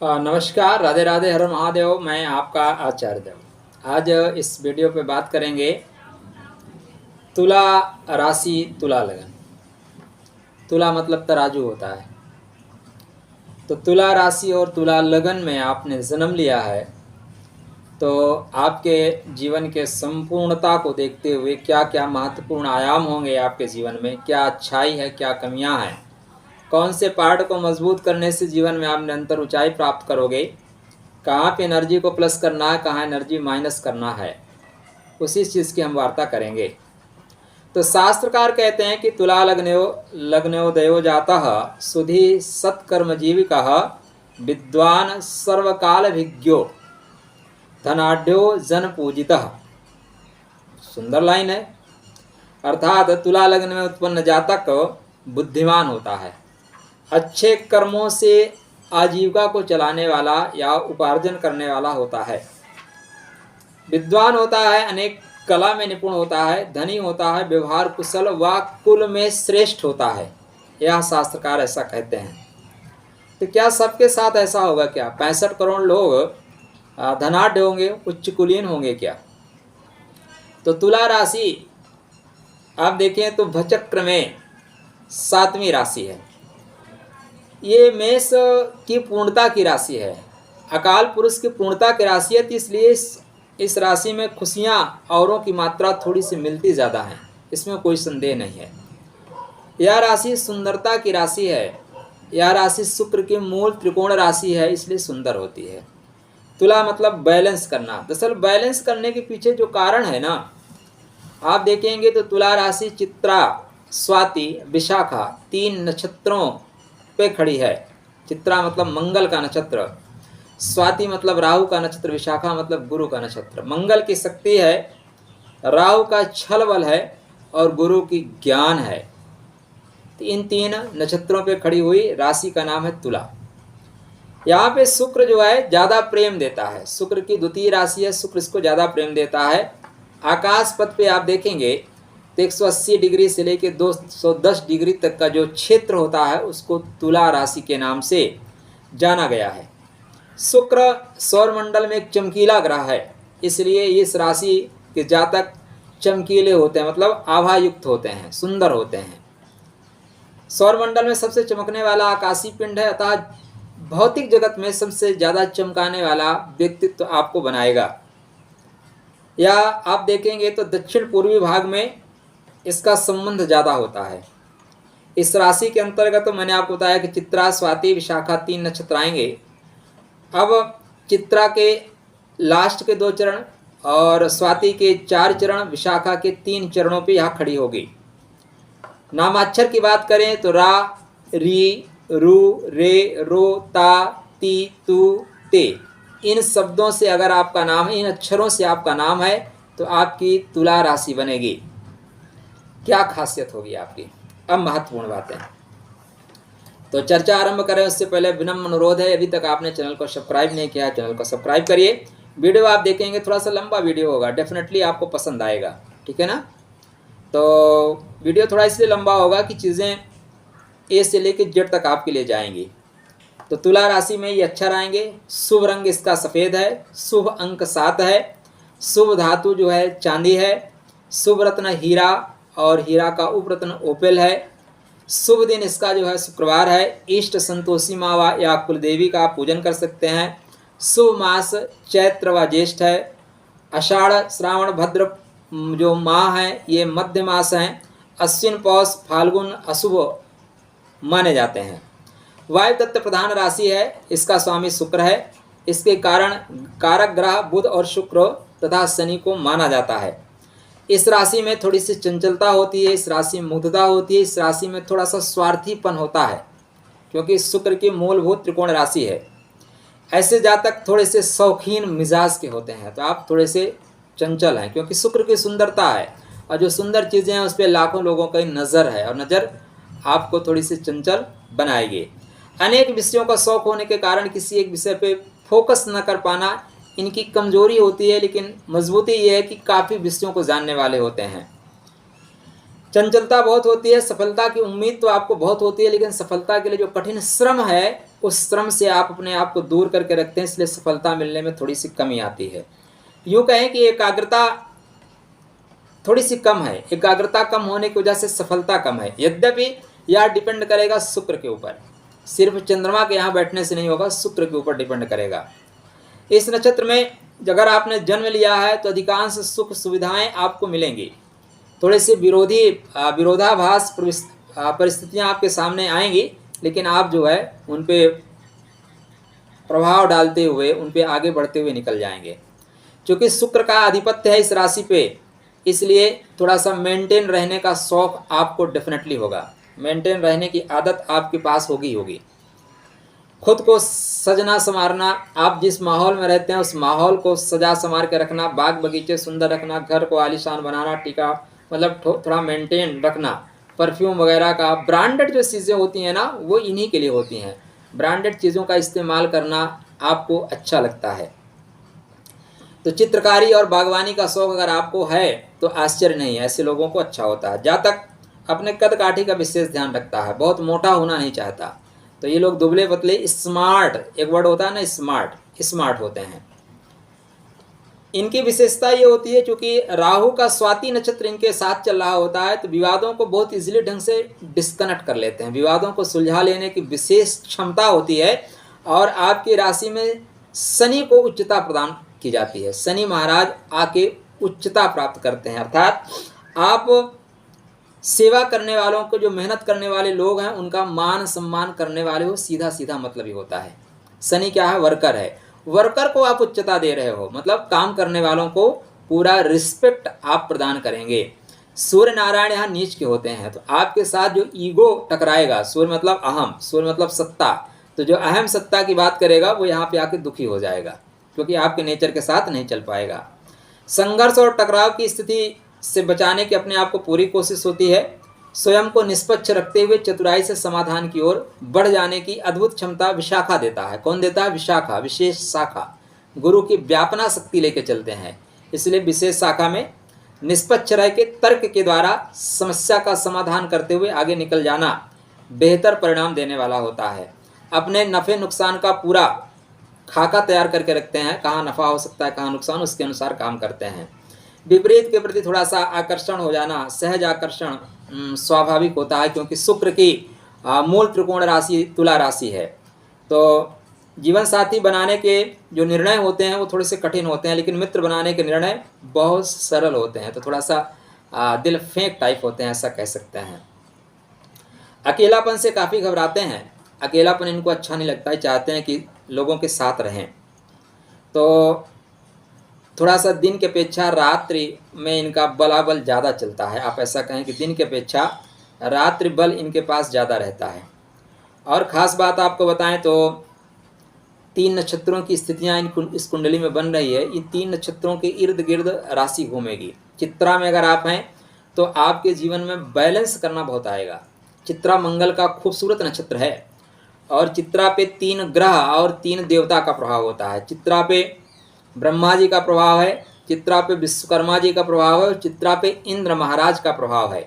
नमस्कार, राधे राधे, हर महादेव। मैं आपका आचार्य देव। आज इस वीडियो पे बात करेंगे तुला राशि, तुला लगन। तुला मतलब तराजू होता है। तो तुला राशि और तुला लगन में आपने जन्म लिया है, तो आपके जीवन के संपूर्णता को देखते हुए क्या क्या महत्वपूर्ण आयाम होंगे आपके जीवन में, क्या अच्छाई है, क्या कमियां हैं, कौन से पार्ट को मजबूत करने से जीवन में आप निरंतर ऊंचाई प्राप्त करोगे, कहाँ पे एनर्जी को प्लस करना है, कहाँ एनर्जी माइनस करना है, उसी चीज़ की हम वार्ता करेंगे। तो शास्त्रकार कहते हैं कि तुला लग्नोदयो जातः सुधि सत्कर्मजीविकः विद्वान सर्वकालभिज्ञो धनाढ्यो जन पूजितः। सुंदर लाइन है। अर्थात तुला लग्न में उत्पन्न जातक बुद्धिमान होता है, अच्छे कर्मों से आजीविका को चलाने वाला या उपार्जन करने वाला होता है, विद्वान होता है, अनेक कला में निपुण होता है, धनी होता है, व्यवहार कुशल व कुल में श्रेष्ठ होता है। यह शास्त्रकार ऐसा कहते हैं। तो क्या सबके साथ ऐसा होगा? क्या 65 करोड़ लोग धनाढ्य होंगे, उच्च कुलीन होंगे क्या? तो तुला राशि आप देखें तो भचक्र में 7वीं राशि है। ये मेष की पूर्णता की राशि है, अकाल पुरुष की पूर्णता की राशि है। तो इसलिए इस राशि में खुशियाँ औरों की मात्रा थोड़ी सी मिलती ज़्यादा है, इसमें कोई संदेह नहीं है। यह राशि सुंदरता की राशि है। यह राशि शुक्र की मूल त्रिकोण राशि है, इसलिए सुंदर होती है। तुला मतलब बैलेंस करना। दरअसल बैलेंस करने के पीछे जो कारण है ना, आप देखेंगे तो तुला राशि चित्रा, स्वाति, विशाखा 3 नक्षत्रों पे खड़ी है। चित्रा मतलब मंगल का नक्षत्र, स्वाति मतलब राहु का नक्षत्र, विशाखा मतलब गुरु का नक्षत्र। मंगल की शक्ति है, राहु का छल बल है और गुरु की ज्ञान है। तो इन 3 नक्षत्रों पे खड़ी हुई राशि का नाम है तुला। यहाँ पे शुक्र जो है ज़्यादा प्रेम देता है। शुक्र की द्वितीय राशि है, शुक्र इसको ज़्यादा प्रेम देता है। आकाश पथ पे आप देखेंगे तो 180 डिग्री से लेकर 210 डिग्री तक का जो क्षेत्र होता है उसको तुला राशि के नाम से जाना गया है। शुक्र सौरमंडल में एक चमकीला ग्रह है, इसलिए इस राशि के जातक चमकीले होते हैं, मतलब आभायुक्त होते हैं, सुंदर होते हैं। सौरमंडल में सबसे चमकने वाला आकाशीय पिंड है, अतः भौतिक जगत में सबसे ज़्यादा चमकाने वाला व्यक्तित्व आपको बनाएगा। या आप देखेंगे तो दक्षिण पूर्वी भाग में इसका संबंध ज़्यादा होता है। इस राशि के अंतर्गत तो मैंने आपको बताया कि चित्रा, स्वाति, विशाखा 3 नक्षत्र आएंगे। अब चित्रा के लास्ट के 2 चरण और स्वाति के 4 चरण, विशाखा के 3 चरणों पे यहाँ खड़ी होगी। नामाक्षर की बात करें तो रा, री, रू, रे, रो, ता, ती, तू, ते, इन शब्दों से अगर आपका नाम है, इन अक्षरों से आपका नाम है, तो आपकी तुला राशि बनेगी। क्या खासियत होगी आपकी? अब महत्वपूर्ण बातें। तो चर्चा आरंभ करें उससे पहले विनम्र अनुरोध है, अभी तक आपने चैनल को सब्सक्राइब नहीं किया, चैनल को सब्सक्राइब करिए। वीडियो आप देखेंगे थोड़ा सा लंबा वीडियो होगा, डेफिनेटली आपको पसंद आएगा, ठीक है ना? तो वीडियो थोड़ा इसलिए लंबा होगा कि चीज़ें ए से लेकर जेड तक आपके लिए जाएंगी। तो तुला राशि में ये अक्षर आएंगे। शुभ रंग इसका सफ़ेद है, शुभ अंक 7 है, शुभ धातु जो है चांदी है, शुभ रत्न हीरा और हीरा का उपरत्न ओपेल है। शुभ दिन इसका जो है शुक्रवार है। इष्ट संतोषी माँ या कुलदेवी का आप पूजन कर सकते हैं। शुभ मास चैत्र व ज्येष्ठ है। आषाढ़ श्रावण भद्र जो माह हैं ये मध्य मास हैं। अश्विन पौष फाल्गुन अशुभ माने जाते हैं। वायु तत्व प्रधान राशि है, इसका स्वामी शुक्र है। इसके कारण कारक ग्रह बुध और शुक्र तथा शनि को माना जाता है। इस राशि में थोड़ी सी चंचलता होती है, इस राशि में मुग्धता होती है, इस राशि में थोड़ा सा स्वार्थीपन होता है, क्योंकि शुक्र की मूलभूत त्रिकोण राशि है। ऐसे जातक थोड़े से शौकीन मिजाज के होते हैं, तो आप थोड़े से चंचल हैं, क्योंकि शुक्र की सुंदरता है और जो सुंदर चीज़ें हैं उस पर लाखों लोगों की नज़र है और नज़र आपको थोड़ी सी चंचल बनाएगी। अनेक विषयों का शौक होने के कारण किसी एक विषय पे फोकस न कर पाना इनकी कमजोरी होती है, लेकिन मजबूती ये है कि काफ़ी विषयों को जानने वाले होते हैं। चंचलता बहुत होती है, सफलता की उम्मीद तो आपको बहुत होती है, लेकिन सफलता के लिए जो कठिन श्रम है उस श्रम से आप अपने आप को दूर करके रखते हैं, इसलिए सफलता मिलने में थोड़ी सी कमी आती है। यूँ कहें कि एकाग्रता थोड़ी सी कम है, एकाग्रता कम होने की वजह से सफलता कम है। यद्यपि यह डिपेंड करेगा शुक्र के ऊपर, सिर्फ चंद्रमा के यहाँ बैठने से नहीं होगा, शुक्र के ऊपर डिपेंड करेगा। इस नक्षत्र में अगर आपने जन्म लिया है तो अधिकांश सुख सुविधाएं आपको मिलेंगी। थोड़े से विरोधाभास परिस्थितियां आपके सामने आएंगी, लेकिन आप जो है उन पे प्रभाव डालते हुए उन पे आगे बढ़ते हुए निकल जाएंगे। क्योंकि शुक्र का आधिपत्य है इस राशि पे, इसलिए थोड़ा सा मेंटेन रहने का शौक आपको डेफिनेटली होगा, मेंटेन रहने की आदत आपके पास होगी। खुद को सजना संवारना, आप जिस माहौल में रहते हैं उस माहौल को सजा संवार के रखना, बाग बगीचे सुंदर रखना, घर को आलीशान बनाना, टीका मतलब थोड़ा मेंटेन रखना, परफ्यूम वगैरह का, ब्रांडेड जो चीज़ें होती हैं ना वो इन्हीं के लिए होती हैं। ब्रांडेड चीज़ों का इस्तेमाल करना आपको अच्छा लगता है। तो चित्रकारी और बागवानी का शौक अगर आपको है तो आश्चर्य नहीं है, ऐसे लोगों को अच्छा होता है। जातक अपने कद काठी का विशेष ध्यान रखता है, बहुत मोटा होना नहीं चाहता, तो ये लोग दुबले पतले स्मार्ट, एक वर्ड होता है ना स्मार्ट होते हैं। इनकी विशेषता ये होती है क्योंकि राहु का स्वाति नक्षत्र इनके साथ चल रहा होता है, तो विवादों को बहुत इजीली ढंग से डिस्कनेक्ट कर लेते हैं, विवादों को सुलझा लेने की विशेष क्षमता होती है। और आपकी राशि में शनि को उच्चता प्रदान की जाती है, शनि महाराज आके उच्चता प्राप्त करते हैं, अर्थात आप सेवा करने वालों को, जो मेहनत करने वाले लोग हैं उनका मान सम्मान करने वाले हो, सीधा सीधा मतलब ही होता है। शनि क्या है? वर्कर है, वर्कर को आप उच्चता दे रहे हो, मतलब काम करने वालों को पूरा रिस्पेक्ट आप प्रदान करेंगे। सूर्य नारायण यहाँ नीच के होते हैं, तो आपके साथ जो ईगो टकराएगा, सूर्य मतलब अहम, सूर्य मतलब सत्ता, तो जो अहम सत्ता की बात करेगा वो यहाँ पे आके दुखी हो जाएगा, क्योंकि आपके नेचर के साथ नहीं चल पाएगा। संघर्ष और टकराव की स्थिति से बचाने की अपने आप को पूरी कोशिश होती है। स्वयं को निष्पक्ष रखते हुए चतुराई से समाधान की ओर बढ़ जाने की अद्भुत क्षमता विशाखा देता है। कौन देता है? विशाखा, विशेष शाखा, गुरु की व्यापना शक्ति लेके चलते हैं, इसलिए विशेष शाखा में निष्पक्ष रह के तर्क के द्वारा समस्या का समाधान करते हुए आगे निकल जाना बेहतर परिणाम देने वाला होता है। अपने नफ़े नुकसान का पूरा खाका तैयार करके रखते हैं, कहाँ नफ़ा हो सकता है कहाँ नुकसान, उसके अनुसार काम करते हैं। विपरीत के प्रति थोड़ा सा आकर्षण हो जाना, सहज आकर्षण स्वाभाविक होता है, क्योंकि शुक्र की मूल त्रिकोण राशि तुला राशि है। तो जीवन साथी बनाने के जो निर्णय होते हैं वो थोड़े से कठिन होते हैं, लेकिन मित्र बनाने के निर्णय बहुत सरल होते हैं, तो थोड़ा सा दिल फेंक टाइप होते हैं, ऐसा कह सकते हैं। अकेलापन से काफ़ी घबराते हैं, अकेलापन इनको अच्छा नहीं लगता है, चाहते हैं कि लोगों के साथ रहें। तो थोड़ा सा दिन की अपेक्षा रात्रि में इनका बलाबल ज़्यादा चलता है, आप ऐसा कहें कि दिन की अपेक्षा रात्रि बल इनके पास ज़्यादा रहता है। और ख़ास बात आपको बताएं तो 3 नक्षत्रों की स्थितियां इस कुंडली में बन रही है, इन 3 नक्षत्रों के इर्द गिर्द राशि घूमेगी। चित्रा में अगर आप हैं तो आपके जीवन में बैलेंस करना बहुत आएगा। चित्रा मंगल का खूबसूरत नक्षत्र है और चित्रा पे 3 ग्रह और 3 देवता का प्रभाव होता है। चित्रा पे ब्रह्मा जी का प्रभाव है, चित्रा पे विश्वकर्मा जी का प्रभाव है और चित्रा पे इंद्र महाराज का प्रभाव है।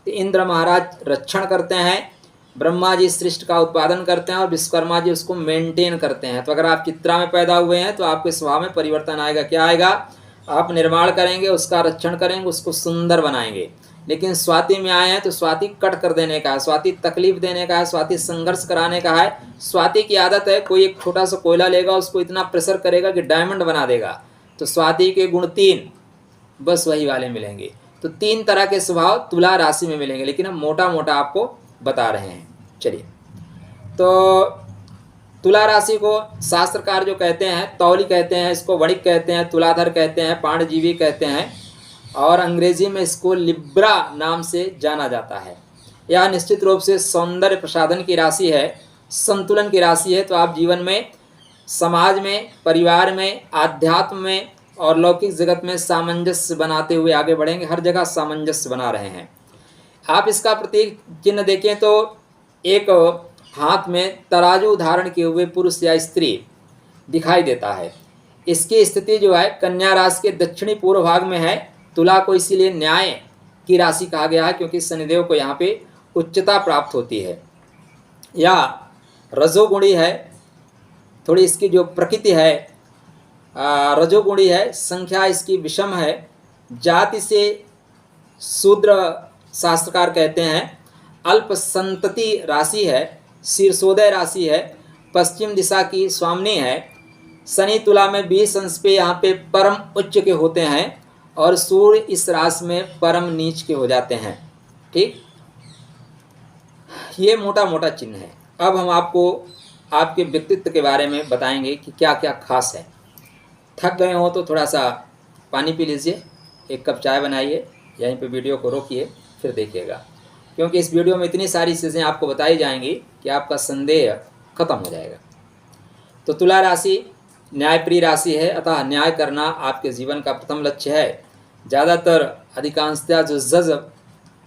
तो इंद्र महाराज रक्षण करते हैं, ब्रह्मा जी सृष्टि का उत्पादन करते हैं और विश्वकर्मा जी उसको मेंटेन करते हैं। तो अगर आप चित्रा में पैदा हुए हैं तो आपके स्वभाव में परिवर्तन आएगा। क्या आएगा? आप निर्माण करेंगे, उसका रक्षण करेंगे, उसको सुंदर बनाएंगे। लेकिन स्वाति में आए हैं तो स्वाति कट कर देने का है, स्वाति तकलीफ देने का है, स्वाति संघर्ष कराने का है। स्वाति की आदत है, कोई एक छोटा सा कोयला लेगा, उसको इतना प्रेशर करेगा कि डायमंड बना देगा। तो स्वाति के गुण 3 बस वही वाले मिलेंगे। तो 3 तरह के स्वभाव तुला राशि में मिलेंगे, लेकिन हम मोटा मोटा आपको बता रहे हैं। चलिए, तो तुला राशि को शास्त्रकार जो कहते हैं, तौली कहते हैं, इसको वणिक कहते हैं, तुलाधर कहते हैं, पांडजीवी कहते हैं और अंग्रेजी में इसको लिब्रा नाम से जाना जाता है। यह निश्चित रूप से सौंदर्य प्रसाधन की राशि है, संतुलन की राशि है। तो आप जीवन में, समाज में, परिवार में, आध्यात्म में और लौकिक जगत में सामंजस्य बनाते हुए आगे बढ़ेंगे। हर जगह सामंजस्य बना रहे हैं आप। इसका प्रतीक चिन्ह देखें तो एक हाथ में तराजू धारण किए हुए पुरुष या स्त्री दिखाई देता है। इसकी स्थिति जो है कन्या राशि के दक्षिणी पूर्व भाग में है। तुला को इसीलिए न्याय की राशि कहा गया है, क्योंकि शनिदेव को यहाँ पे उच्चता प्राप्त होती है। यह रजोगुणी है, थोड़ी इसकी जो प्रकृति है रजोगुणी है, संख्या इसकी विषम है, जाति से शूद्र शास्त्रकार कहते हैं, अल्प संतति राशि है, शीर्षोदय राशि है, पश्चिम दिशा की स्वामिनी है, शनि तुला में 20 अंश पे यहाँ पे परम उच्च के होते हैं और सूर्य इस राशि में परम नीच के हो जाते हैं। ठीक, ये मोटा मोटा चिन्ह है। अब हम आपको आपके व्यक्तित्व के बारे में बताएंगे कि क्या क्या खास है। थक गए हो तो थोड़ा सा पानी पी लीजिए, एक कप चाय बनाइए, यहीं पे वीडियो को रोकिए, फिर देखिएगा, क्योंकि इस वीडियो में इतनी सारी चीज़ें आपको बताई जाएंगी कि आपका संदेह खत्म हो जाएगा। तो तुला राशि न्यायप्रिय राशि है, अतः न्याय करना आपके जीवन का प्रथम लक्ष्य है। ज़्यादातर अधिकांशतः जो जज,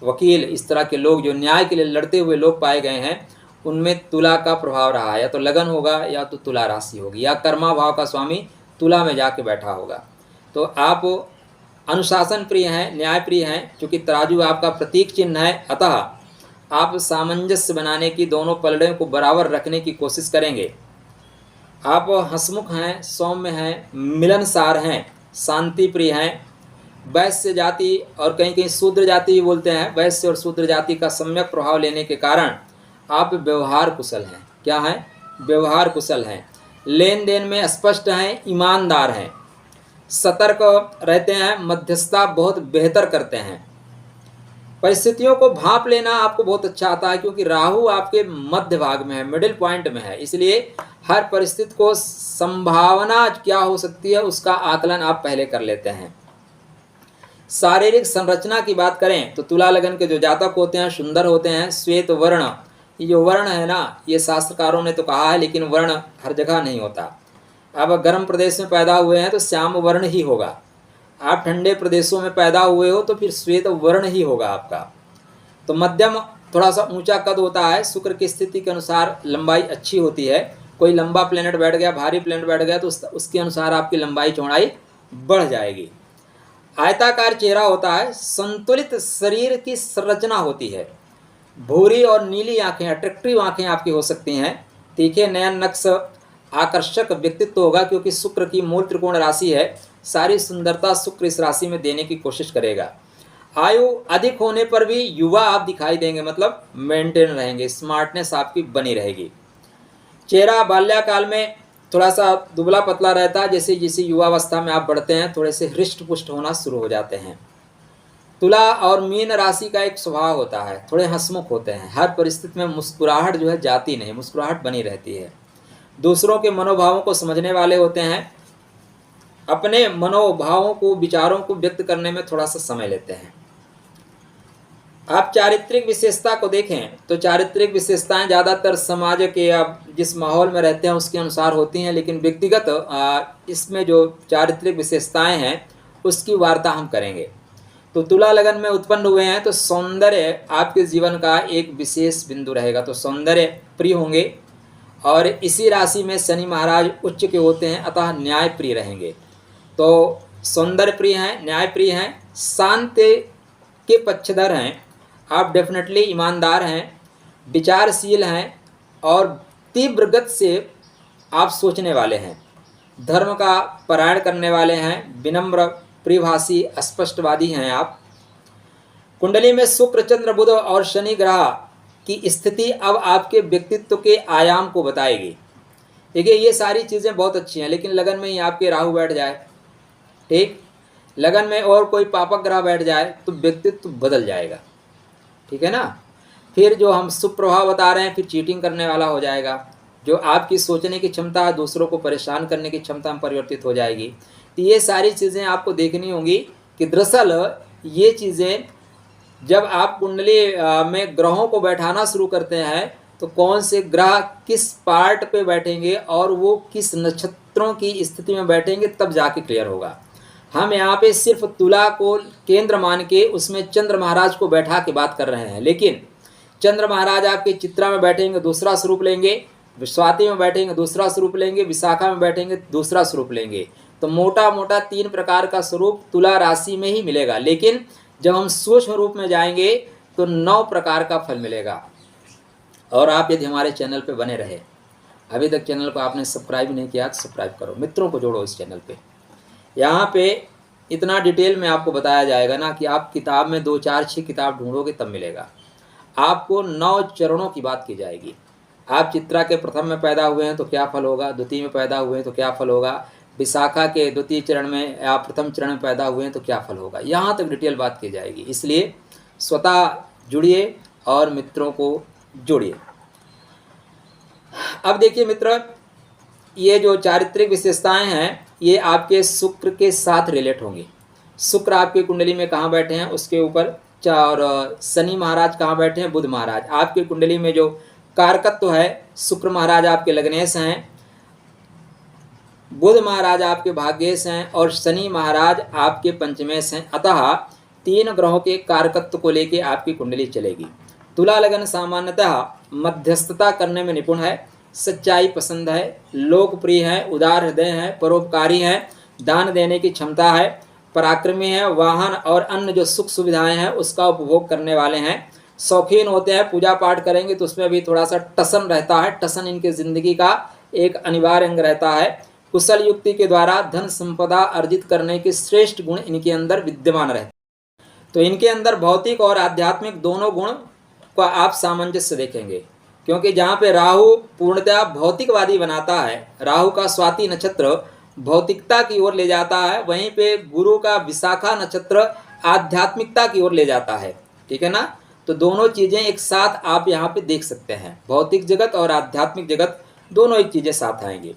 वकील, इस तरह के लोग जो न्याय के लिए लड़ते हुए लोग पाए गए हैं, उनमें तुला का प्रभाव रहा है। या तो लगन होगा या तो तुला राशि होगी, या कर्मा भाव का स्वामी तुला में जाके बैठा होगा। तो आप अनुशासन प्रिय हैं, न्याय प्रिय हैं। चूँकि तराजू आपका प्रतीक चिन्ह है, अतः आप सामंजस्य बनाने की, दोनों पलड़ों को बराबर रखने की कोशिश करेंगे। आप हंसमुख हैं, सौम्य हैं, मिलनसार हैं, शांति प्रिय हैं। वैश्य जाति और कहीं कहीं शूद्र जाति भी बोलते हैं, वैश्य और शूद्र जाति का सम्यक प्रभाव लेने के कारण आप व्यवहार कुशल हैं। क्या हैं? व्यवहार कुशल हैं। लेन देन में स्पष्ट हैं, ईमानदार हैं, सतर्क रहते हैं, मध्यस्थता बहुत बेहतर करते हैं। परिस्थितियों को भांप लेना आपको बहुत अच्छा आता है, क्योंकि राहु आपके मध्य भाग में है, मिडिल पॉइंट में है, इसलिए हर परिस्थिति को संभावना क्या हो सकती है उसका आकलन आप पहले कर लेते हैं। शारीरिक संरचना की बात करें तो तुला लगन के जो जातक होते हैं सुंदर होते हैं, श्वेत वर्ण। ये जो वर्ण है ना, ये शास्त्रकारों ने तो कहा है, लेकिन वर्ण हर जगह नहीं होता। आप गर्म प्रदेश में पैदा हुए हैं तो श्याम वर्ण ही होगा, आप ठंडे प्रदेशों में पैदा हुए हो तो फिर श्वेत वर्ण ही होगा आपका। तो मध्यम थोड़ा सा ऊंचा कद होता है, शुक्र की स्थिति के अनुसार लंबाई अच्छी होती है। कोई लंबा प्लेनेट बैठ गया, भारी प्लेनेट बैठ गया तो उसके अनुसार आपकी लंबाई चौड़ाई बढ़ जाएगी। आयताकार चेहरा होता है, संतुलित शरीर की संरचना होती है, भूरी और नीली आंखें, अट्रैक्टिव आंखें आपकी हो सकती हैं, तीखे नयन नक्श, आकर्षक व्यक्तित्व होगा, क्योंकि शुक्र की मूल त्रिकोण राशि है। सारी सुंदरता शुक्र इस राशि में देने की कोशिश करेगा। आयु अधिक होने पर भी युवा आप दिखाई देंगे, मतलब मेंटेन रहेंगे, स्मार्टनेस आपकी बनी रहेगी। चेहरा बाल्याकाल में थोड़ा सा दुबला पतला रहता है, जैसे जैसे युवावस्था में आप बढ़ते हैं थोड़े से हृष्ट पुष्ट होना शुरू हो जाते हैं। तुला और मीन राशि का एक स्वभाव होता है, थोड़े हंसमुख होते हैं, हर परिस्थिति में मुस्कुराहट जो है जाती नहीं, मुस्कुराहट बनी रहती है। दूसरों के मनोभावों को समझने वाले होते हैं, अपने मनोभावों को, विचारों को व्यक्त करने में थोड़ा सा समय लेते हैं। आप चारित्रिक विशेषता को देखें तो चारित्रिक विशेषताएं ज़्यादातर समाज के आप जिस माहौल में रहते हैं उसके अनुसार होती हैं, लेकिन व्यक्तिगत इसमें जो चारित्रिक विशेषताएं हैं उसकी वार्ता हम करेंगे। तो तुला लगन में उत्पन्न हुए हैं तो सौंदर्य आपके जीवन का एक विशेष बिंदु रहेगा, तो सौंदर्य प्रिय होंगे। और इसी राशि में शनि महाराज उच्च के होते हैं, अतः न्याय प्रिय रहेंगे। तो सौंदर्य प्रिय हैं, न्याय प्रिय हैं, शांत के पक्षधर हैं, आप डेफिनेटली ईमानदार हैं, विचारशील हैं और तीव्र गति से आप सोचने वाले हैं, धर्म का पारायण करने वाले हैं, विनम्र, प्रियभाषी, स्पष्टवादी हैं आप। कुंडली में शुक्र, चंद्र, बुध और शनि ग्रह की स्थिति अब आपके व्यक्तित्व के आयाम को बताएगी। देखिए ये सारी चीज़ें बहुत अच्छी हैं, लेकिन लगन में ही आपके राहु बैठ जाए, ठीक, लगन में और कोई पापक ग्रह बैठ जाए तो व्यक्तित्व बदल जाएगा, ठीक है ना। फिर जो हम शुभ प्रभाव बता रहे हैं फिर चीटिंग करने वाला हो जाएगा, जो आपकी सोचने की क्षमता है दूसरों को परेशान करने की क्षमता में परिवर्तित हो जाएगी। तो ये सारी चीज़ें आपको देखनी होंगी कि दरअसल ये चीज़ें जब आप कुंडली में ग्रहों को बैठाना शुरू करते हैं तो कौन से ग्रह किस पार्ट पे बैठेंगे और वो किस नक्षत्रों की स्थिति में बैठेंगे तब जाके क्लियर होगा। हम यहाँ पे सिर्फ तुला को केंद्र मान के उसमें चंद्र महाराज को बैठा के बात कर रहे हैं, लेकिन चंद्र महाराज आपके चित्रा में बैठेंगे दूसरा स्वरूप लेंगे, स्वाति में बैठेंगे दूसरा स्वरूप लेंगे, विशाखा में बैठेंगे दूसरा स्वरूप लेंगे। तो मोटा मोटा 3 प्रकार का स्वरूप तुला राशि में ही मिलेगा, लेकिन जब हम सूक्ष्म रूप में जाएंगे तो 9 प्रकार का फल मिलेगा। और आप यदि हमारे चैनल पे बने रहे, अभी तक चैनल को आपने सब्सक्राइब नहीं किया तो सब्सक्राइब करो, मित्रों को जोड़ो इस चैनल पे। यहाँ पे इतना डिटेल में आपको बताया जाएगा ना कि आप किताब में 2 4 6 किताब ढूंढोगे तब मिलेगा। आपको 9 चरणों की बात की जाएगी। आप चित्रा के प्रथम में पैदा हुए हैं तो क्या फल होगा, द्वितीय में पैदा हुए हैं तो क्या फल होगा, विशाखा के द्वितीय चरण में या प्रथम चरण में पैदा हुए हैं तो क्या फल होगा, यहाँ तक डिटेल बात की जाएगी। इसलिए स्वतः जुड़िए और मित्रों को जोड़िए। अब देखिए मित्र, ये जो चारित्रिक विशेषताएं हैं ये आपके शुक्र के साथ रिलेट होंगी। शुक्र आपकी कुंडली में कहाँ बैठे हैं उसके ऊपर, और शनि महाराज कहाँ बैठे हैं, बुध महाराज। आपकी कुंडली में जो कारकत्व है, शुक्र महाराज आपके लग्नेश हैं, बुध महाराज आपके भाग्येश हैं और शनि महाराज आपके पंचमेश हैं। अतः 3 ग्रहों के कारकत्व को लेके आपकी कुंडली चलेगी। तुला लगन सामान्यतः मध्यस्थता करने में निपुण है, सच्चाई पसंद है, लोकप्रिय है, उदार हृदय है, परोपकारी है, दान देने की क्षमता है, पराक्रमी है, वाहन और अन्य जो सुख सुविधाएं हैं उसका उपभोग करने वाले हैं, शौकीन होते हैं। पूजा पाठ करेंगे तो उसमें भी थोड़ा सा टसन रहता है, टसन इनके जिंदगी का एक अनिवार्य अंग रहता है। कुशल युक्ति के द्वारा धन संपदा अर्जित करने के श्रेष्ठ गुण इनके अंदर विद्यमान रहते हैं। तो इनके अंदर भौतिक और आध्यात्मिक दोनों गुण का आप सामंजस्य देखेंगे, क्योंकि जहाँ पे राहु पूर्णतः भौतिकवादी बनाता है, राहु का स्वाति नक्षत्र भौतिकता की ओर ले जाता है, वहीं पे गुरु का विशाखा नक्षत्र आध्यात्मिकता की ओर ले जाता है। ठीक है ना, तो दोनों चीज़ें एक साथ आप यहाँ पे देख सकते हैं, भौतिक जगत और आध्यात्मिक जगत दोनों एक चीज़ें साथ आएंगी।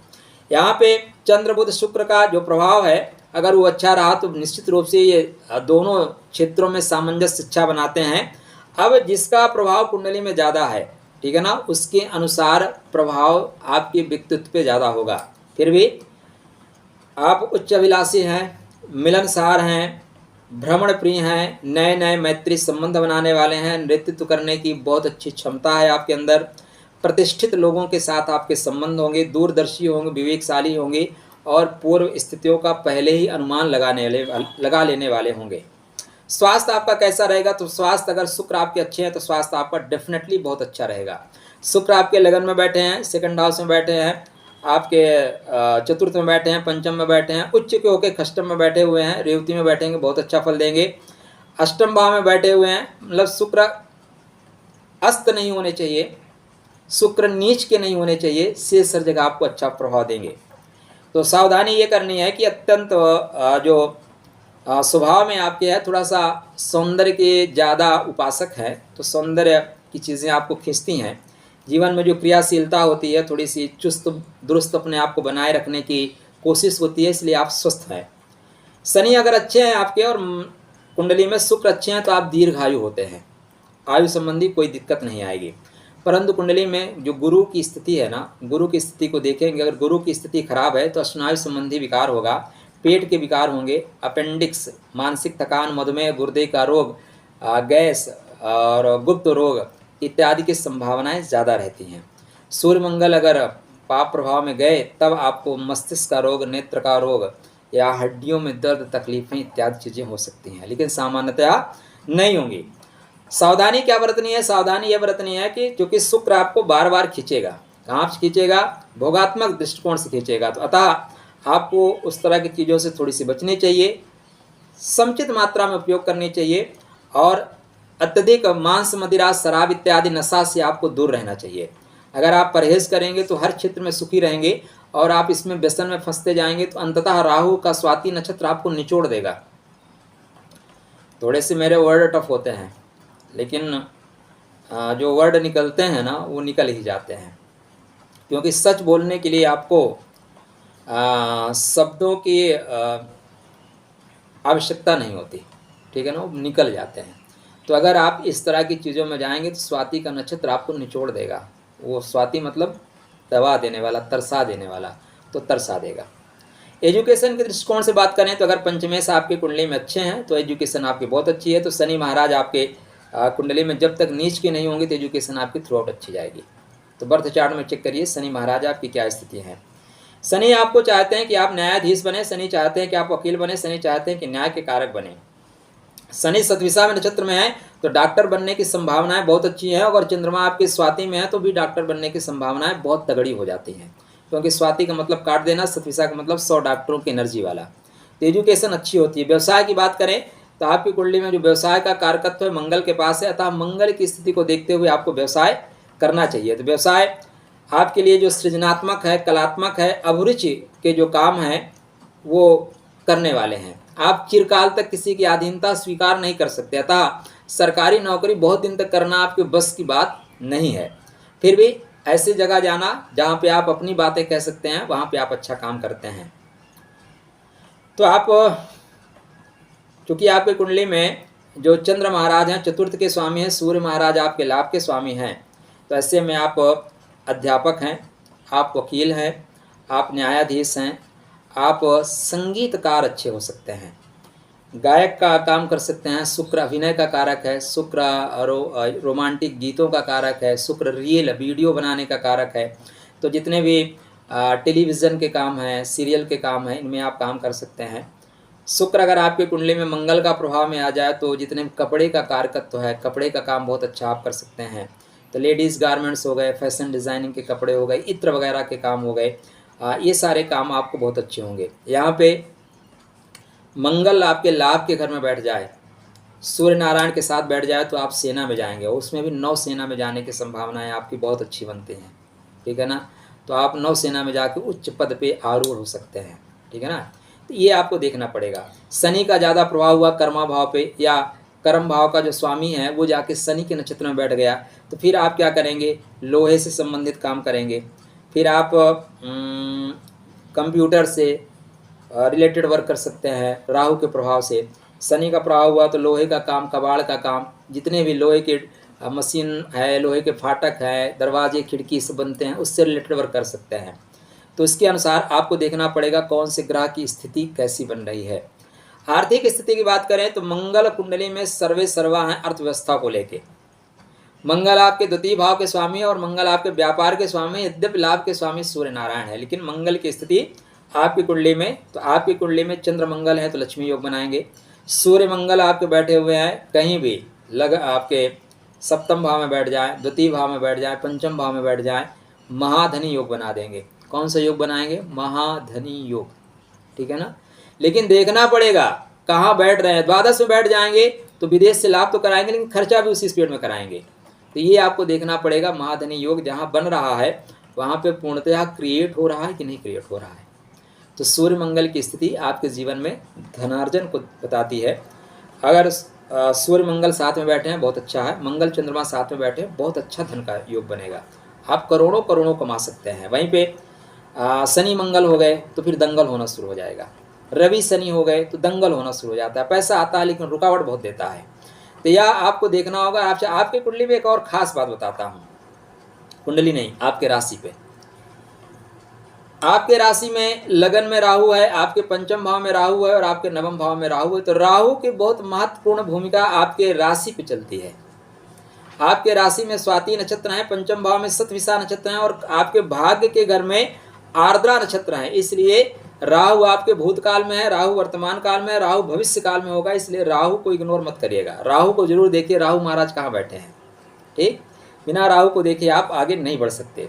यहाँ पे चंद्र बुध शुक्र का जो प्रभाव है अगर वो अच्छा रहा तो निश्चित रूप से ये दोनों क्षेत्रों में सामंजस्य अच्छा बनाते हैं। अब जिसका प्रभाव कुंडली में ज़्यादा है, ठीक है ना, उसके अनुसार प्रभाव आपके व्यक्तित्व पे ज़्यादा होगा। फिर भी आप उच्च अभिलाषी हैं, मिलनसार हैं, भ्रमण प्रिय हैं, नए नए मैत्री संबंध बनाने वाले हैं, नेतृत्व करने की बहुत अच्छी क्षमता है आपके अंदर, प्रतिष्ठित लोगों के साथ आपके संबंध होंगे, दूरदर्शी होंगे, विवेकशाली होंगे और पूर्व स्थितियों का पहले ही अनुमान लगा लेने वाले होंगे। स्वास्थ्य आपका कैसा रहेगा, तो स्वास्थ्य अगर शुक्र आपके अच्छे हैं तो स्वास्थ्य आपका डेफिनेटली बहुत अच्छा रहेगा। शुक्र आपके लगन में बैठे हैं, सेकंड हाउस में बैठे हैं, आपके चतुर्थ में बैठे हैं, पंचम में बैठे हैं, उच्च के होकर खष्टम में बैठे हुए हैं, रेवती में बैठेंगे बहुत अच्छा फल देंगे। अष्टम भाव में बैठे हुए हैं, मतलब शुक्र अस्त नहीं होने चाहिए, शुक्र नीच के नहीं होने चाहिए, शेष हर जगह आपको अच्छा प्रभाव देंगे। तो सावधानी ये करनी है कि अत्यंत जो स्वभाव में आपके है थोड़ा सा सौंदर्य के ज़्यादा उपासक है, तो सौंदर्य की चीज़ें आपको खींचती हैं। जीवन में जो क्रियाशीलता होती है, थोड़ी सी चुस्त दुरुस्त अपने आप को बनाए रखने की कोशिश होती है, इसलिए आप स्वस्थ हैं। शनि अगर अच्छे हैं आपके और कुंडली में शुक्र अच्छे हैं तो आप दीर्घायु होते हैं, आयु संबंधी कोई दिक्कत नहीं आएगी। परंतु कुंडली में जो गुरु की स्थिति है ना, गुरु की स्थिति को देखेंगे, अगर गुरु की स्थिति खराब है तो स्नायु संबंधी विकार होगा, पेट के विकार होंगे, अपेंडिक्स, मानसिक थकान, मधुमेह, गुर्दे का रोग, गैस और गुप्त रोग इत्यादि की संभावनाएं ज़्यादा रहती हैं। सूर्य मंगल अगर पाप प्रभाव में गए तब आपको मस्तिष्क का रोग, नेत्र का रोग या हड्डियों में दर्द, तकलीफें इत्यादि चीज़ें हो सकती हैं, लेकिन सामान्यतः नहीं होंगी। सावधानी क्या बरतनी है, सावधानी यह बरतनी है कि क्योंकि शुक्र आपको बार बार खींचेगा, कहाँ से खींचेगा, भोगात्मक दृष्टिकोण से खींचेगा, तो अतः आपको उस तरह की चीज़ों से थोड़ी सी बचनी चाहिए, समुचित मात्रा में उपयोग करनी चाहिए और अत्यधिक मांस, मदिरा, शराब इत्यादि नशा से आपको दूर रहना चाहिए। अगर आप परहेज करेंगे तो हर क्षेत्र में सुखी रहेंगे, और आप इसमें व्यसन में फंसते जाएंगे तो अंततः राहु का स्वाति नक्षत्र आपको निचोड़ देगा। थोड़े से मेरे वर्ड टफ होते हैं, लेकिन जो वर्ड निकलते हैं ना वो निकल ही जाते हैं, क्योंकि सच बोलने के लिए आपको शब्दों की आवश्यकता नहीं होती, ठीक है ना, वो निकल जाते हैं। तो अगर आप इस तरह की चीज़ों में जाएंगे तो स्वाति का नक्षत्र आपको निचोड़ देगा। वो स्वाति मतलब दबा देने वाला, तरसा देने वाला, तो तरसा देगा। एजुकेशन के दृष्टिकोण से बात करें तो अगर पंचमेश आपकी कुंडली में अच्छे हैं तो एजुकेशन आपकी बहुत अच्छी है। तो शनि महाराज आपके कुंडली में जब तक नीच के नहीं होंगे तो एजुकेशन आपकी थ्रू आउट अच्छी जाएगी। तो बर्थ चार्ट में चेक करिए शनि महाराज आपकी क्या स्थिति है। शनि आपको चाहते हैं कि आप न्यायाधीश बने, शनि चाहते हैं कि आप वकील बने, शनि चाहते हैं कि न्याय के कारक बने। शनि सतविषा में नक्षत्र में है तो डॉक्टर बनने की संभावनाएं बहुत अच्छी हैं। अगर चंद्रमा आपके स्वाति में है तो भी डॉक्टर बनने की संभावनाएं बहुत तगड़ी हो जाती हैं, क्योंकि स्वाति का मतलब काट देना, सतविसा का मतलब 100 डॉक्टरों की एनर्जी वाला। तो एजुकेशन अच्छी होती है। व्यवसाय की बात करें तो आपकी कुंडली में जो व्यवसाय का कारकत्व है मंगल के पास है, अतः मंगल की स्थिति को देखते हुए आपको व्यवसाय करना चाहिए। तो व्यवसाय आपके लिए जो सृजनात्मक है, कलात्मक है, अभिरुचि के जो काम हैं वो करने वाले हैं। आप चिरकाल तक किसी की अधीनता स्वीकार नहीं कर सकते, अतः सरकारी नौकरी बहुत दिन तक करना आपके बस की बात नहीं है। फिर भी ऐसी जगह जाना जहाँ पे आप अपनी बातें कह सकते हैं, वहाँ पे आप अच्छा काम करते हैं। तो आप चूँकि आपकी कुंडली में जो चंद्र महाराज हैं चतुर्थ के स्वामी हैं, सूर्य महाराज आपके लाभ के स्वामी हैं, तो ऐसे में आप अध्यापक हैं, आप वकील हैं, आप न्यायाधीश हैं, आप संगीतकार अच्छे हो सकते हैं, गायक का काम कर सकते हैं। शुक्र अभिनय का कारक है, शुक्र रोमांटिक गीतों का कारक है, शुक्र रील वीडियो बनाने का कारक है। तो जितने भी टेलीविज़न के काम हैं, सीरियल के काम हैं, इनमें आप काम कर सकते हैं। शुक्र अगर आपकी कुंडली में मंगल का प्रभाव में आ जाए तो जितने कपड़े का कारकत्व है, कपड़े का काम बहुत अच्छा आप कर सकते हैं। तो लेडीज़ गारमेंट्स हो गए, फैशन डिज़ाइनिंग के कपड़े हो गए, इत्र वगैरह के काम हो गए, ये सारे काम आपको बहुत अच्छे होंगे। यहाँ पे मंगल आपके लाभ के घर में बैठ जाए, सूर्य नारायण के साथ बैठ जाए तो आप सेना में जाएंगे, उसमें भी नौसेना में जाने की संभावनाएं आपकी बहुत अच्छी बनती हैं, ठीक है ना। तो आप नौसेना में जाके उच्च पद पे आरूढ़ हो सकते हैं, ठीक है ना। तो ये आपको देखना पड़ेगा। शनि का ज़्यादा प्रभाव हुआ कर्मा भाव पे, या कर्म भाव का जो स्वामी है वो जाके शनि के नक्षत्र में बैठ गया, तो फिर आप क्या करेंगे, लोहे से संबंधित काम करेंगे। फिर आप कंप्यूटर से रिलेटेड वर्क कर सकते हैं राहु के प्रभाव से। शनि का प्रभाव हुआ तो लोहे का काम, कबाड़ का काम, जितने भी लोहे के मशीन है, लोहे के फाटक है, दरवाजे खिड़की से बनते हैं, उससे रिलेटेड वर्क कर सकते हैं। तो इसके अनुसार आपको देखना पड़ेगा कौन से ग्रह की स्थिति कैसी बन रही है। आर्थिक स्थिति की बात करें तो मंगल कुंडली में सर्वे सर्वा हैं अर्थव्यवस्था को लेके। मंगल आपके द्वितीय भाव के स्वामी है और मंगल आपके व्यापार के स्वामी। यद्यपि लाभ के स्वामी सूर्य नारायण है, लेकिन मंगल की स्थिति आपकी कुंडली में, तो आपकी कुंडली में चंद्र मंगल है तो लक्ष्मी योग बनाएंगे। सूर्य मंगल आपके बैठे हुए हैं, कहीं भी आपके सप्तम भाव में बैठ जाए, द्वितीय भाव में बैठ जाए, पंचम भाव में बैठ जाए, महाधनी योग बना देंगे। कौन सा योग बनाएंगे, महाधनी योग, ठीक है ना। लेकिन देखना पड़ेगा कहाँ बैठ रहे हैं। द्वादश में बैठ जाएंगे तो विदेश से लाभ तो कराएंगे, लेकिन खर्चा भी उसी स्पीड में कराएंगे। तो ये आपको देखना पड़ेगा महाधनी योग जहाँ बन रहा है वहाँ पे पूर्णतः क्रिएट हो रहा है कि नहीं क्रिएट हो रहा है। तो सूर्य मंगल की स्थिति आपके जीवन में धनार्जन को बताती है। अगर सूर्य मंगल साथ में बैठे हैं बहुत अच्छा है, मंगल चंद्रमा साथ में बैठे हैं बहुत अच्छा धन का योग बनेगा, आप करोड़ों करोड़ों कमा सकते हैं। वहीं पे शनि मंगल हो गए तो फिर दंगल होना शुरू हो जाएगा, रवि शनि हो गए तो दंगल होना शुरू हो जाता है। पैसा आता है लेकिन रुकावट बहुत देता है। तो यह आपको देखना होगा। आपके कुंडली में एक और खास बात बताता हूँ, कुंडली नहीं आपके राशि पे। आपके राशि में लगन में राहु है, आपके पंचम भाव में राहु है और आपके नवम भाव में राहु है। तो राहु की बहुत महत्वपूर्ण भूमिका आपके राशि पे चलती है। आपके राशि में स्वाति नक्षत्र है, पंचम भाव में शतविसा नक्षत्र है और आपके भाग्य के घर में आर्द्रा नक्षत्र है। इसलिए राहु आपके भूतकाल में है, राहु वर्तमान काल में है, राहु भविष्य काल में होगा। इसलिए राहु को इग्नोर मत करिएगा, राहु को जरूर देखिए राहु महाराज कहाँ बैठे हैं, ठीक। बिना राहु को देखे आप आगे नहीं बढ़ सकते।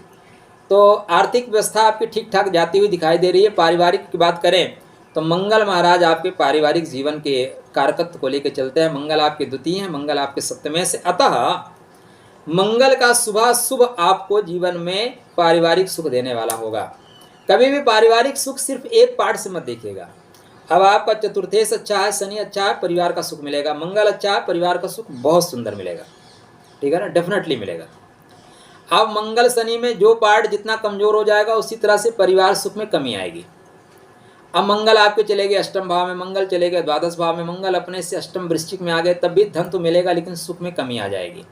तो आर्थिक व्यवस्था आपकी ठीक ठाक जाती हुई दिखाई दे रही है। पारिवारिक की बात करें तो मंगल महाराज आपके पारिवारिक जीवन के कारकत्व को लेकर चलते हैं। मंगल आपके द्वितीय हैं, मंगल आपके सप्तम से, अतः मंगल का शुभ आपको जीवन में पारिवारिक सुख देने वाला होगा। कभी भी पारिवारिक सुख सिर्फ एक पार्ट से मत देखिएगा। अब आपका चतुर्थेश अच्छा है, शनि अच्छा है, परिवार का सुख मिलेगा। मंगल अच्छा है, परिवार का सुख बहुत सुंदर मिलेगा, ठीक है ना, डेफिनेटली मिलेगा। अब मंगल शनि में जो पार्ट जितना कमजोर हो जाएगा उसी तरह से परिवार सुख में कमी आएगी। अब मंगल आपके चले गए अष्टम भाव में, मंगल चले गए द्वादश भाव में, मंगल अपने से अष्टम वृश्चिक में आ गए, तब भी धन तो मिलेगा लेकिन सुख में कमी आ जाएगी।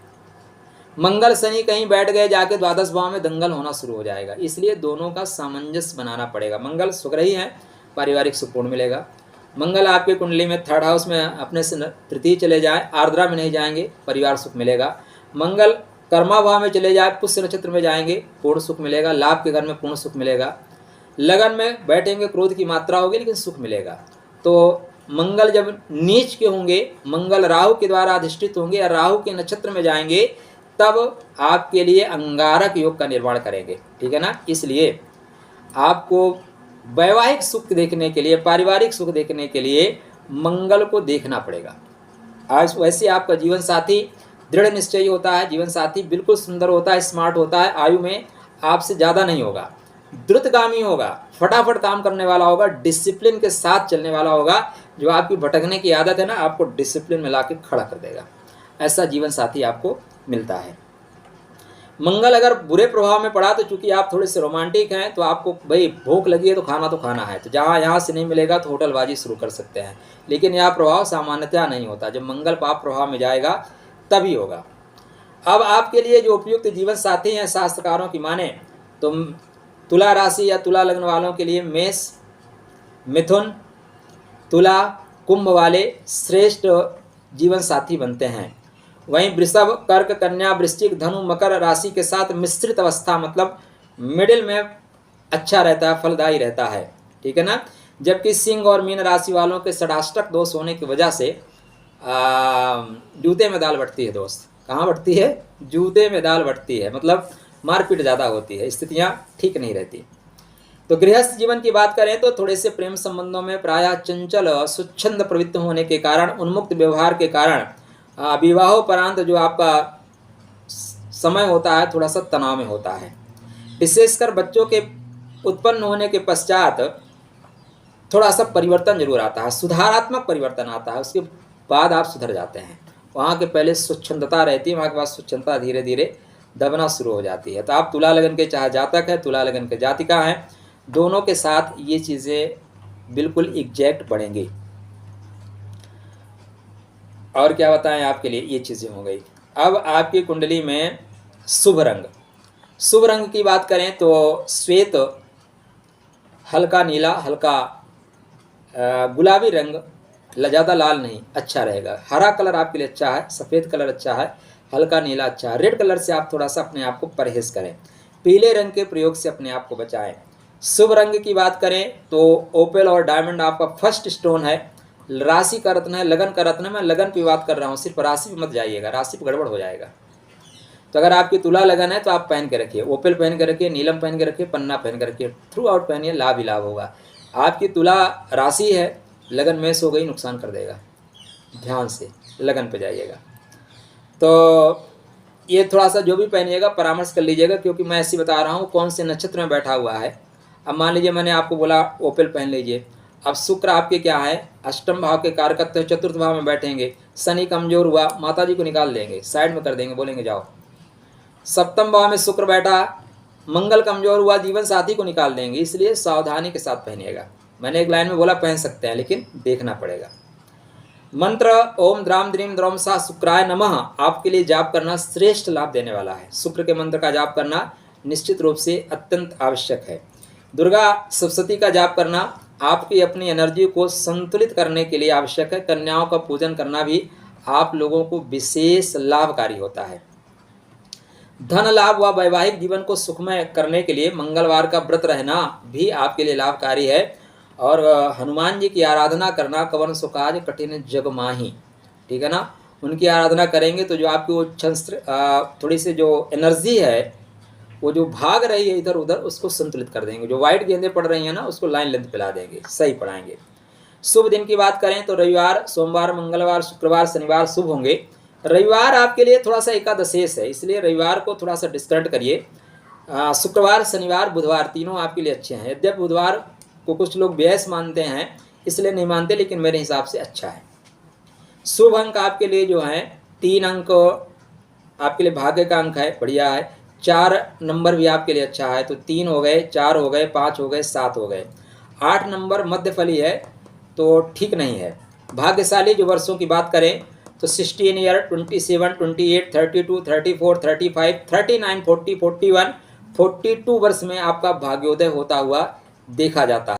मंगल शनि कहीं बैठ गए जाके द्वादश भाव में, दंगल होना शुरू हो जाएगा। इसलिए दोनों का सामंजस्य बनाना पड़ेगा। मंगल सुग्रही है, पारिवारिक सुकून मिलेगा। मंगल आपके कुंडली में थर्ड हाउस में अपने से तृतीय चले जाए, आर्द्रा में नहीं जाएंगे, परिवार सुख मिलेगा। मंगल कर्मा भाव में चले जाए, पुष्य नक्षत्र में जाएंगे, पूर्ण सुख मिलेगा। लाभ के घर में पूर्ण सुख मिलेगा। लगन में बैठेंगे, क्रोध की मात्रा होगी लेकिन सुख मिलेगा। तो मंगल जब नीच के होंगे, मंगल राहु के द्वारा अधिष्ठित होंगे या राहु के नक्षत्र में जाएंगे, तब आपके लिए अंगारक योग का निर्माण करेंगे। ठीक है ना। इसलिए आपको वैवाहिक सुख देखने के लिए, पारिवारिक सुख देखने के लिए मंगल को देखना पड़ेगा। आज वैसे आपका जीवन साथी दृढ़ निश्चयी होता है, जीवन साथी बिल्कुल सुंदर होता है, स्मार्ट होता है, आयु में आपसे ज़्यादा नहीं होगा, द्रुतगामी होगा, फटाफट काम करने वाला होगा, डिसिप्लिन के साथ चलने वाला होगा। जो आपकी भटकने की आदत है ना, आपको डिसिप्लिन में लाके खड़ा कर देगा। ऐसा जीवन साथी आपको मिलता है। मंगल अगर बुरे प्रभाव में पड़ा तो चूंकि आप थोड़े से रोमांटिक हैं, तो आपको भाई भूख लगी है तो खाना है, तो जहाँ यहाँ से नहीं मिलेगा तो होटलबाजी शुरू कर सकते हैं। लेकिन यह प्रभाव सामान्यतया नहीं होता, जब मंगल पाप प्रभाव में जाएगा तभी होगा। अब आपके लिए जो उपयुक्त जीवन साथी हैं शास्त्रकारों की माने तो तुला राशि या तुला लग्न वालों के लिए मेष, मिथुन, तुला, कुंभ वाले श्रेष्ठ जीवन साथी बनते हैं। वहीं वृषभ, कर्क, कन्या, वृश्चिक, धनु, मकर राशि के साथ मिश्रित अवस्था मतलब मिडिल में अच्छा रहता है, फलदायी रहता है। ठीक है ना। जबकि सिंह और मीन राशि वालों के षडाष्टक दोष होने की वजह से जूते में दाल बढ़ती है। दोस्त कहाँ बढ़ती है? जूते में दाल बढ़ती है, मतलब मारपीट ज़्यादा होती है, स्थितियाँ ठीक नहीं रहती। तो गृहस्थ जीवन की बात करें तो थोड़े से प्रेम संबंधों में प्रायः चंचल स्वच्छंद प्रवृत्ति होने के कारण, उन्मुक्त व्यवहार के कारण विवाहोपरांत जो आपका समय होता है थोड़ा सा तनाव में होता है। विशेषकर बच्चों के उत्पन्न होने के पश्चात थोड़ा सा परिवर्तन जरूर आता है, सुधारात्मक परिवर्तन आता है, उसके बाद आप सुधर जाते हैं। वहाँ के पहले स्वच्छंदता रहती है, वहाँ के बाद स्वच्छंदता धीरे धीरे दबना शुरू हो जाती है। तो आप तुला लगन के चाहे जातक है, तुला लगन के जातिका हैं, दोनों के साथ ये चीज़ें बिल्कुल एग्जैक्ट बढ़ेंगी। और क्या बताएं आपके लिए, ये चीज़ें हो गई। अब आपकी कुंडली में शुभ रंग की बात करें तो श्वेत, हल्का नीला, हल्का गुलाबी रंग, ज़्यादा लाल नहीं, अच्छा रहेगा। हरा कलर आपके लिए अच्छा है, सफ़ेद कलर अच्छा है, हल्का नीला अच्छा है। रेड कलर से आप थोड़ा सा अपने आप को परहेज करें, पीले रंग के प्रयोग से अपने आप को बचाएं। शुभ रंग की बात करें तो ओपेल और डायमंड आपका फर्स्ट स्टोन है। राशि का रत्न है, लगन का रत्न है। मैं लगन की बात कर रहा हूँ, सिर्फ राशि पे मत जाइएगा, राशि पे गड़बड़ हो जाएगा। तो अगर आपकी तुला लगन है तो आप पहन के रखिए, ओपेल पहन के रखिए, नीलम पहन के रखिए, पन्ना पहन के रखिए, थ्रू आउट पहनिए, लाभ ही लाभ होगा। आपकी तुला राशि है, लगन मेष हो गई, नुकसान कर देगा। ध्यान से लगन पे जाइएगा। तो ये थोड़ा सा जो भी पहनिएगा परामर्श कर लीजिएगा, क्योंकि मैं ऐसी बता रहा हूँ कौन से नक्षत्र में बैठा हुआ है। अब मान लीजिए मैंने आपको बोला ओपेल पहन लीजिए, अब शुक्र आपके क्या है, अष्टम भाव के कारकत्व, चतुर्थ भाव में बैठेंगे। शनि कमजोर हुआ, माता जी को निकाल देंगे, साइड में कर देंगे, बोलेंगे जाओ। सप्तम भाव में शुक्र बैठा, मंगल कमजोर हुआ, जीवन साथी को निकाल देंगे। इसलिए सावधानी के साथ पहनिएगा। मैंने एक लाइन में बोला पहन सकते हैं, लेकिन देखना पड़ेगा। मंत्र ओम द्राम द्रीम द्रौम सा शुक्राय नमः आपके लिए जाप करना श्रेष्ठ लाभ देने वाला है। शुक्र के मंत्र का जाप करना निश्चित रूप से अत्यंत आवश्यक है। दुर्गा सप्तशती का जाप करना आपकी अपनी एनर्जी को संतुलित करने के लिए आवश्यक है। कन्याओं का पूजन करना भी आप लोगों को विशेष लाभकारी होता है। धन लाभ व वैवाहिक जीवन को सुखमय करने के लिए मंगलवार का व्रत रहना भी आपके लिए लाभकारी है। और हनुमान जी की आराधना करना, कवन सुकाज कठिन जग माही, ठीक है ना। उनकी आराधना करेंगे तो जो आपकी वो थोड़ी सी जो एनर्जी है, वो जो भाग रही है इधर उधर, उसको संतुलित कर देंगे। जो वाइट गेंदें पड़ रही हैं ना, उसको लाइन लेंथ पिला देंगे, सही पढ़ाएंगे। शुभ दिन की बात करें तो रविवार, सोमवार, मंगलवार, शुक्रवार, शनिवार शुभ होंगे। रविवार आपके लिए थोड़ा सा एकादशेष है, इसलिए रविवार को थोड़ा सा डिस्काउंट करिए। शुक्रवार, शनिवार, बुधवार तीनों आपके लिए अच्छे हैं। यद्यपि बुधवार को कुछ लोग व्यस मानते हैं, इसलिए नहीं मानते, लेकिन मेरे हिसाब से अच्छा है। शुभ अंक आपके लिए जो है 3 अंक आपके लिए भाग्य का अंक है, बढ़िया है। 4 नंबर भी आपके लिए अच्छा है, तो 3 हो गए, 4 हो गए, 5 हो गए, 7 हो गए। 8 नंबर मध्यफली है, तो ठीक नहीं है। भाग्यशाली जो वर्षों की बात करें तो 16 ईयर, 27, 28, 32, 34, 35, 39, 40, 41, 42 वर्ष में आपका भाग्योदय होता हुआ देखा जाता है।